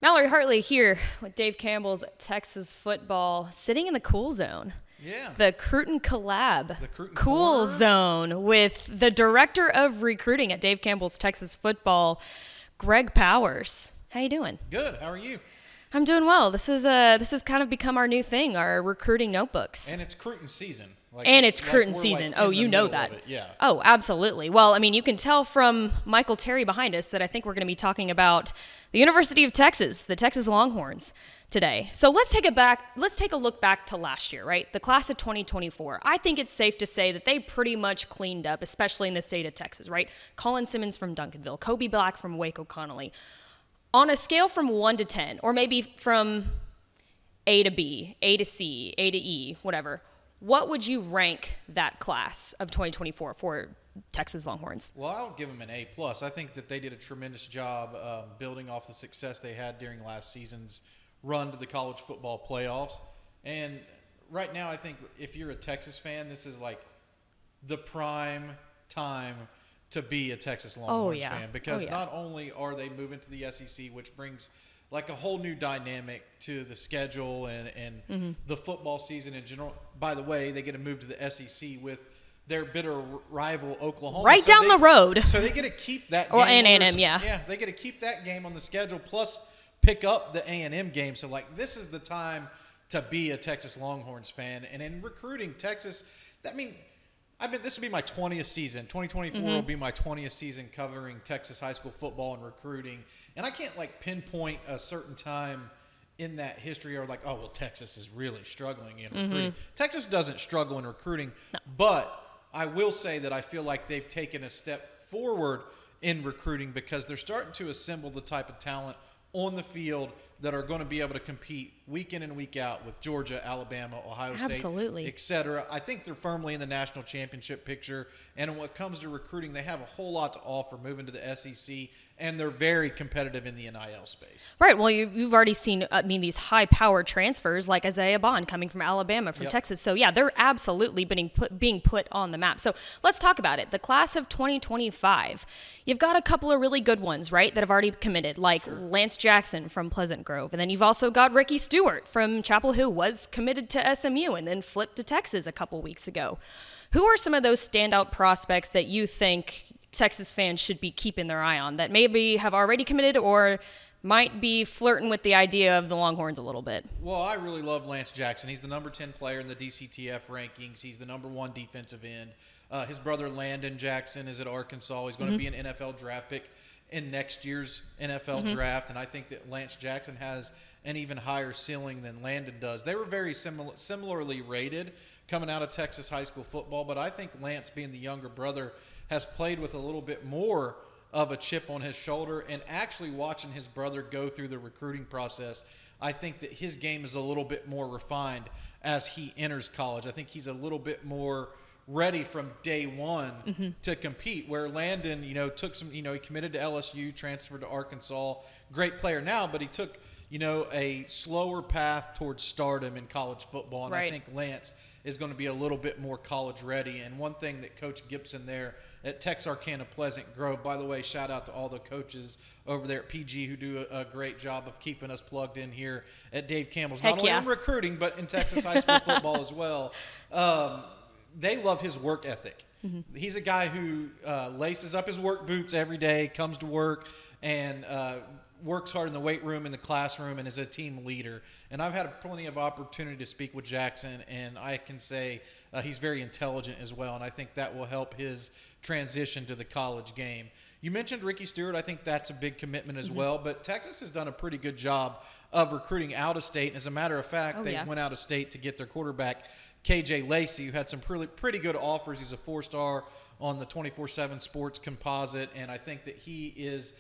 Mallory Hartley here with Dave Campbell's Texas Football, sitting in the cool zone. Yeah. The Cruton collab. The Cruton cool corner. zone with the director of recruiting at Dave Campbell's Texas Football, Greg Powers. How you doing? Good. How are you? I'm doing well. This has kind of become our new thing, our recruiting notebooks. And it's Cruton season. It's Cruton season. Oh, you know that. Yeah. Oh, absolutely. Well, I mean, you can tell from Michael Terry behind us that I think we're going to be talking about the University of Texas, the Texas Longhorns today. So let's take a look back to last year, right? The class of 2024. I think it's safe to say that they pretty much cleaned up, especially in the state of Texas, right? Colin Simmons from Duncanville, Kobe Black from Waco Connolly. On a scale from 1 to 10, or maybe from A to B, A to C, A to E, whatever, what would you rank that class of 2024 for Texas Longhorns? Well, I'll give them an A+. I think that they did a tremendous job building off the success they had during last season's run to the college football playoffs. And right now, I think if you're a Texas fan, this is like the prime time to be a Texas Longhorns fan, because not only are they moving to the SEC, which brings like a whole new dynamic to the schedule and the football season in general. By the way, they get to move to the SEC with their bitter rival Oklahoma. Right down the road. So they get to keep that game. Or A&M, yeah. Yeah, they get to keep that game on the schedule, plus pick up the A&M game. So, like, this is the time to be a Texas Longhorns fan. And in recruiting, Texas, this will be my 20th season. 2024 will be my 20th season covering Texas high school football and recruiting. And I can't, like, pinpoint a certain time in that history or like, oh, well, Texas is really struggling in recruiting. Texas doesn't struggle in recruiting, but I will say that I feel like they've taken a step forward in recruiting because they're starting to assemble the type of talent on the field that are going to be able to compete week in and week out with Georgia, Alabama, Ohio State, et cetera. I think they're firmly in the national championship picture. And when it comes to recruiting, they have a whole lot to offer moving to the SEC, and they're very competitive in the NIL space. Right. Well, you've already seen, these high-powered transfers like Isaiah Bond coming from Alabama, from Texas. So, yeah, they're absolutely being put on the map. So let's talk about it. The class of 2025, you've got a couple of really good ones, right, that have already committed, like Lance Jackson from Pleasant Grove. And then you've also got Ricky Stewart from Chapel Hill, was committed to SMU and then flipped to Texas a couple weeks ago. Who are some of those standout prospects that you think Texas fans should be keeping their eye on that maybe have already committed or might be flirting with the idea of the Longhorns a little bit? Well, I really love Lance Jackson. He's the number 10 player in the DCTF rankings. He's the number 1 defensive end. His brother Landon Jackson is at Arkansas. He's going to be an NFL draft pick in next year's NFL draft, and I think that Lance Jackson has an even higher ceiling than Landon does. They were very similarly rated coming out of Texas high school football, but I think Lance, being the younger brother, has played with a little bit more of a chip on his shoulder, and actually watching his brother go through the recruiting process, I think that his game is a little bit more refined as he enters college. I think he's a little bit more ready from day one to compete, where Landon, took some, he committed to LSU, transferred to Arkansas, great player now, but he took, a slower path towards stardom in college football. And I think Lance is going to be a little bit more college ready. And one thing that Coach Gibson there at Texarkana Pleasant Grove, by the way, shout out to all the coaches over there at PG who do a great job of keeping us plugged in here at Dave Campbell's, not only in recruiting, but in Texas high school football as well. They love his work ethic. He's a guy who laces up his work boots every day, comes to work, and works hard in the weight room, in the classroom, and is a team leader. And I've had plenty of opportunity to speak with Jackson, and I can say he's very intelligent as well, and I think that will help his transition to the college game. You mentioned Ricky Stewart. I think that's a big commitment as well, but Texas has done a pretty good job of recruiting out of state. And as a matter of fact, they went out of state to get their quarterback, KJ Lacey, who had some pretty good offers. He's a 4-star on the 24/7 Sports composite, and I think that he is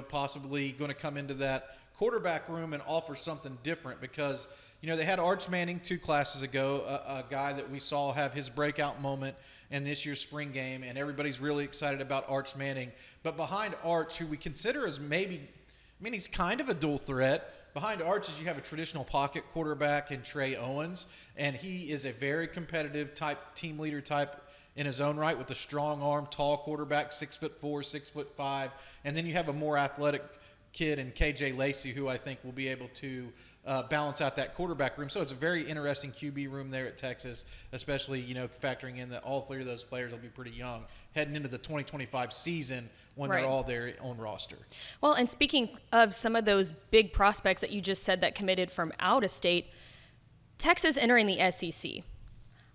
possibly going to come into that quarterback room and offer something different, because they had Arch Manning 2 classes ago, a guy that we saw have his breakout moment in this year's spring game, and everybody's really excited about Arch Manning. But behind Arch, who we consider as he's kind of a dual threat. Behind Arch is you have a traditional pocket quarterback in Trey Owens, and he is a very competitive type, team leader type in his own right, with a strong arm, tall quarterback, 6'4", 6'5", and then you have a more athletic kid in KJ Lacey, who I think will be able to balance out that quarterback room. So it's a very interesting QB room there at Texas, especially, factoring in that all three of those players will be pretty young heading into the 2025 season when they're all there on roster. Well, and speaking of some of those big prospects that you just said that committed from out of state, Texas entering the SEC.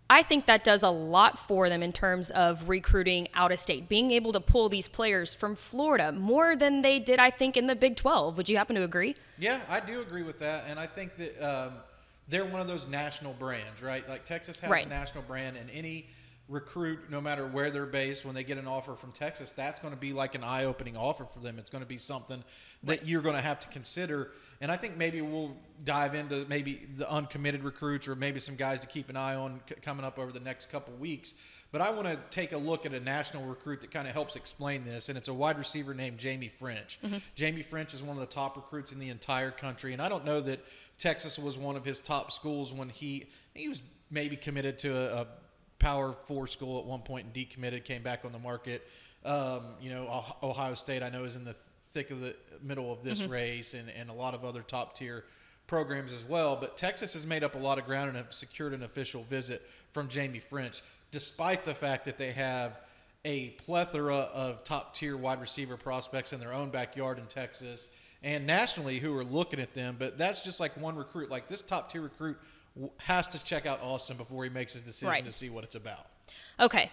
I think that does a lot for them in terms of recruiting out of state, being able to pull these players from Florida more than they did, I think, in the Big 12. Would you happen to agree? Yeah, I do agree with that. And I think that they're one of those national brands, right? Like Texas has a national brand, and any recruit, no matter where they're based, when they get an offer from Texas, that's going to be like an eye-opening offer for them. It's going to be something that you're going to have to consider. And I think maybe we'll dive into maybe the uncommitted recruits or maybe some guys to keep an eye on coming up over the next couple weeks. But I want to take a look at a national recruit that kind of helps explain this, and it's a wide receiver named Jamie French. Jamie French is one of the top recruits in the entire country, and I don't know that Texas was one of his top schools when he was maybe committed to a Power 4 school at one point and decommitted, came back on the market. Ohio State I know is in the thick of the middle of this race, and a lot of other top tier programs as well. But Texas has made up a lot of ground and have secured an official visit from Jamie French, despite the fact that they have a plethora of top tier wide receiver prospects in their own backyard in Texas and nationally who are looking at them. But that's just like one recruit. Like this top tier recruit has to check out Austin before he makes his decision to see what it's about. Okay,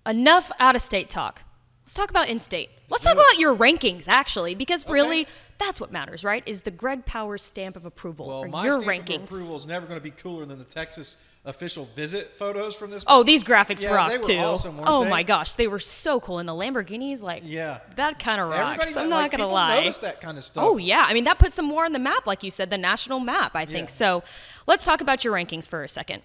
enough out-of-state talk. Let's talk about in-state. Let's talk about your rankings, actually, because really that's what matters, right? Is the Greg Powers stamp of approval or my your stamp rankings. of approval is never going to be cooler than the Texas official visit photos from this. Oh, these graphics rock they were too. Awesome, weren't oh they? my gosh, they were so cool. And the Lamborghinis, that kind of rocks. I'm not gonna lie. Notice that kind of stuff. Oh yeah, I mean that puts them more on the map, like you said, the national map. I think so. Let's talk about your rankings for a second.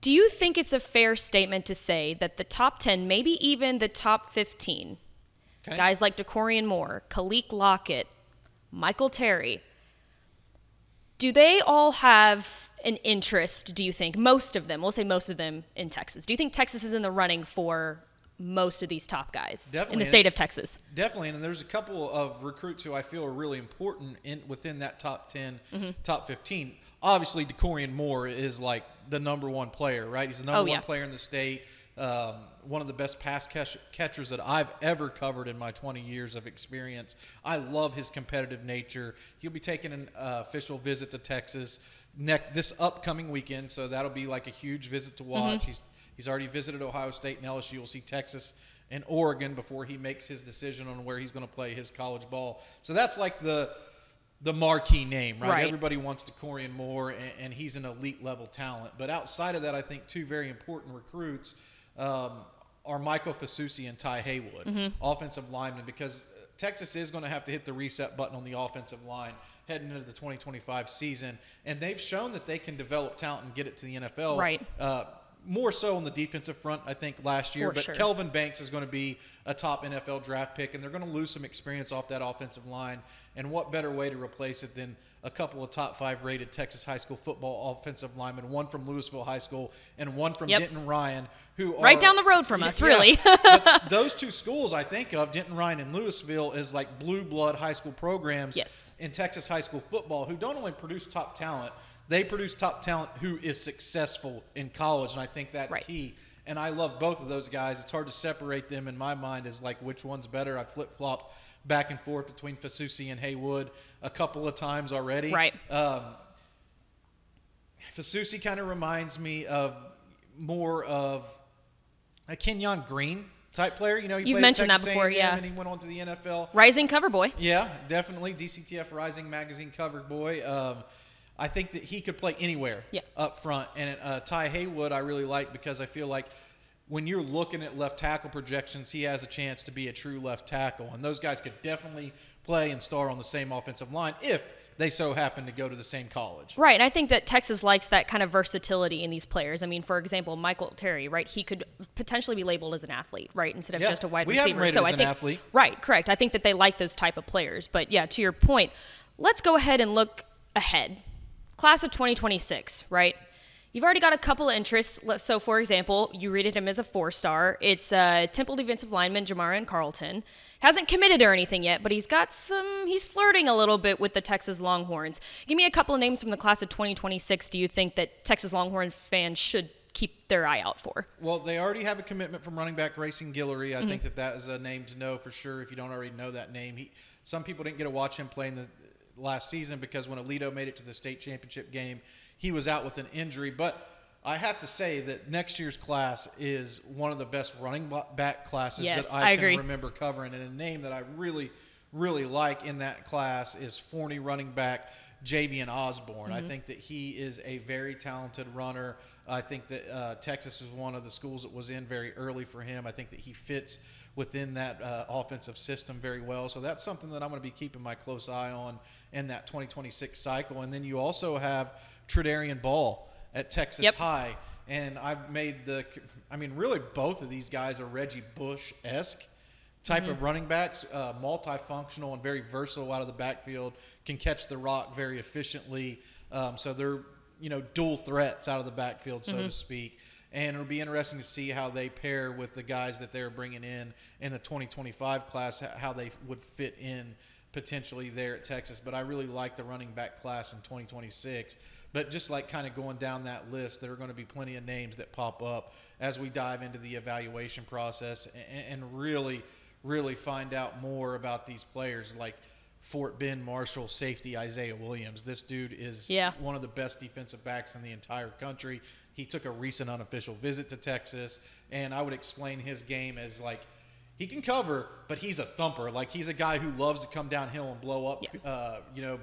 Do you think it's a fair statement to say that the top 10, maybe even the top 15, guys like Dakorien Moore, Kalik Lockett, Michael Terry, do they all have an interest, do you think? Most of them, we'll say most of them in Texas. Do you think Texas is in the running for most of these top guys in the state of Texas? Definitely, and there's a couple of recruits who I feel are really important within that top 10, top 15. Obviously, Dakorien Moore is like the number one player, right? He's the number one player in the state, one of the best pass catchers that I've ever covered in my 20 years of experience. I love his competitive nature. He'll be taking an official visit to Texas this upcoming weekend, so that'll be like a huge visit to watch. He's already visited Ohio State and LSU. We'll see Texas and Oregon before he makes his decision on where he's going to play his college ball. So that's like the marquee name, right? Everybody wants Dakorien Moore, and he's an elite level talent. But outside of that, I think two very important recruits are Michael Fasusi and Ty Haywood, offensive linemen, because Texas is going to have to hit the reset button on the offensive line heading into the 2025 season. And they've shown that they can develop talent and get it to the NFL. Right. More so on the defensive front, I think, last year. But Kelvin Banks is going to be a top NFL draft pick, and they're going to lose some experience off that offensive line. And what better way to replace it than a couple of top 5 rated Texas high school football offensive linemen, one from Louisville High School and one from Denton Ryan, who are right down the road from us, really. But those two schools I think of, Denton Ryan and Louisville, is like blue blood high school programs in Texas high school football who don't only produce top talent, they produce top talent who is successful in college, and I think that's key. And I love both of those guys. It's hard to separate them in my mind as like which one's better. I flip-flopped back and forth between Fasusi and Haywood a couple of times already. Fasusi kind of reminds me of more of a Kenyon Green type player. You know, you've mentioned that before, and he went on to the NFL. Rising cover boy. Yeah, definitely. DCTF Rising Magazine cover boy. I think that he could play anywhere up front. And Ty Haywood I really like because I feel like when you're looking at left tackle projections, he has a chance to be a true left tackle. And those guys could definitely play and star on the same offensive line if they so happen to go to the same college. Right, and I think that Texas likes that kind of versatility in these players. I mean, for example, Michael Terry, right? He could potentially be labeled as an athlete, right, instead of just a wide receiver. So I think, athlete. Right, correct. I think that they like those type of players. But yeah, to your point, let's go ahead and look ahead. Class of 2026, right? You've already got a couple of interests. So, for example, you rated him as a 4-star. It's Temple defensive lineman Jamarian Carlton. Hasn't committed or anything yet, but he's flirting a little bit with the Texas Longhorns. Give me a couple of names from the class of 2026 do you think that Texas Longhorn fans should keep their eye out for? Well, they already have a commitment from running back Racing Guillory. I think that is a name to know for sure if you don't already know that name. Some people didn't get to watch him play in the last season because when Alito made it to the state championship game, he was out with an injury. But I have to say that next year's class is one of the best running back classes that I can remember covering. And a name that I really, really like in that class is Forney running back Javian Osborne. I think that he is a very talented runner. I think that Texas is one of the schools that was in very early for him. I think that he fits within that offensive system very well. So that's something that I'm going to be keeping my close eye on in that 2026 cycle. And then you also have Tredarian Ball at Texas High. And I've made really both of these guys are Reggie Bush-esque type of running backs, multifunctional and very versatile out of the backfield, can catch the rock very efficiently. So they're, dual threats out of the backfield, so to speak. And it'll be interesting to see how they pair with the guys that they're bringing in the 2025 class, how they would fit in potentially there at Texas. But I really like the running back class in 2026. But just like kind of going down that list, there are going to be plenty of names that pop up as we dive into the evaluation process and really find out more about these players, like Fort Bend Marshall safety Isaiah Williams. This dude is one of the best defensive backs in the entire country. He took a recent unofficial visit to Texas, and I would explain his game as like he can cover, but he's a thumper. Like he's a guy who loves to come downhill and blow up,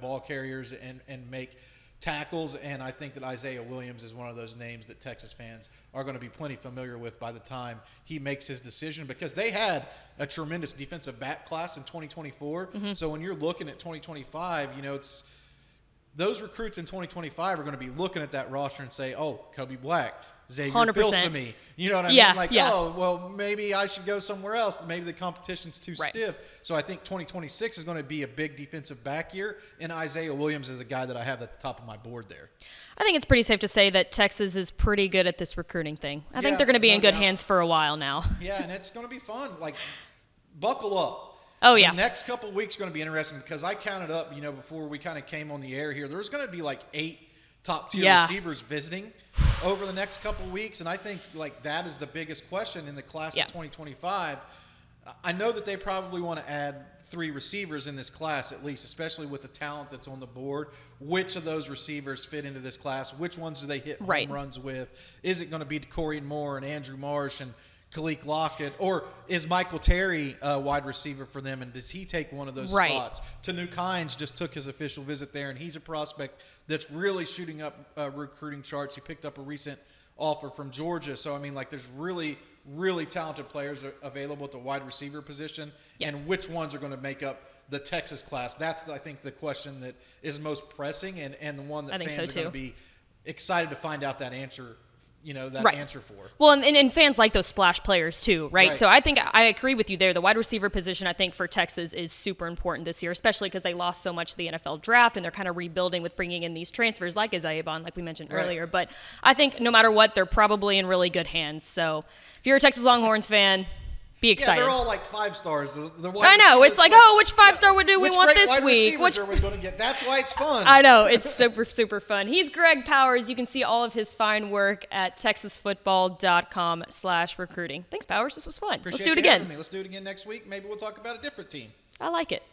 ball carriers and make tackles. And I think that Isaiah Williams is one of those names that Texas fans are going to be plenty familiar with by the time he makes his decision, because they had a tremendous defensive back class in 2024. So when you're looking at 2025, it's those recruits in 2025 are going to be looking at that roster and say, oh, Kobe Black, Xavier 100%. Filsaime. You know what I mean? Like, oh, well, maybe I should go somewhere else. Maybe the competition's too stiff. So I think 2026 is going to be a big defensive back year, and Isaiah Williams is the guy that I have at the top of my board there. I think it's pretty safe to say that Texas is pretty good at this recruiting thing. I think they're going to be in good hands for a while now. Yeah, and it's going to be fun. Like, buckle up. Oh, yeah. The next couple of weeks are going to be interesting because I counted up, before we kind of came on the air here, there was going to be like 8 top-tier receivers visiting over the next couple of weeks, and I think like that is the biggest question in the class of 2025. I know that they probably want to add 3 receivers in this class at least, especially with the talent that's on the board. Which of those receivers fit into this class? Which ones do they hit home runs with? Is it going to be Dakorien Moore and Andrew Marsh and Kalik Lockett, or is Michael Terry a wide receiver for them, and does he take one of those spots? Tanuk Hines just took his official visit there, and he's a prospect that's really shooting up recruiting charts. He picked up a recent offer from Georgia. So, there's really, really talented players available at the wide receiver position, and which ones are going to make up the Texas class? That's, I think, the question that is most pressing and the one that fans are going to be excited to find out that answer answer for. Well, and fans like those splash players too, right? So I think I agree with you there. The wide receiver position, I think, for Texas is super important this year, especially because they lost so much to the NFL draft, and they're kind of rebuilding with bringing in these transfers like Isaiah Bond, like we mentioned earlier. But I think no matter what, they're probably in really good hands. So if you're a Texas Longhorns fan, be excited. Yeah, they're all like 5 stars. I know. It's like, which 5-star do we want this week? Which are we going to get? That's why it's fun. I know. It's super, super fun. He's Greg Powers. You can see all of his fine work at texasfootball.com/recruiting. Thanks, Powers. This was fun. Let's do it again. Let's do it again next week. Maybe we'll talk about a different team. I like it.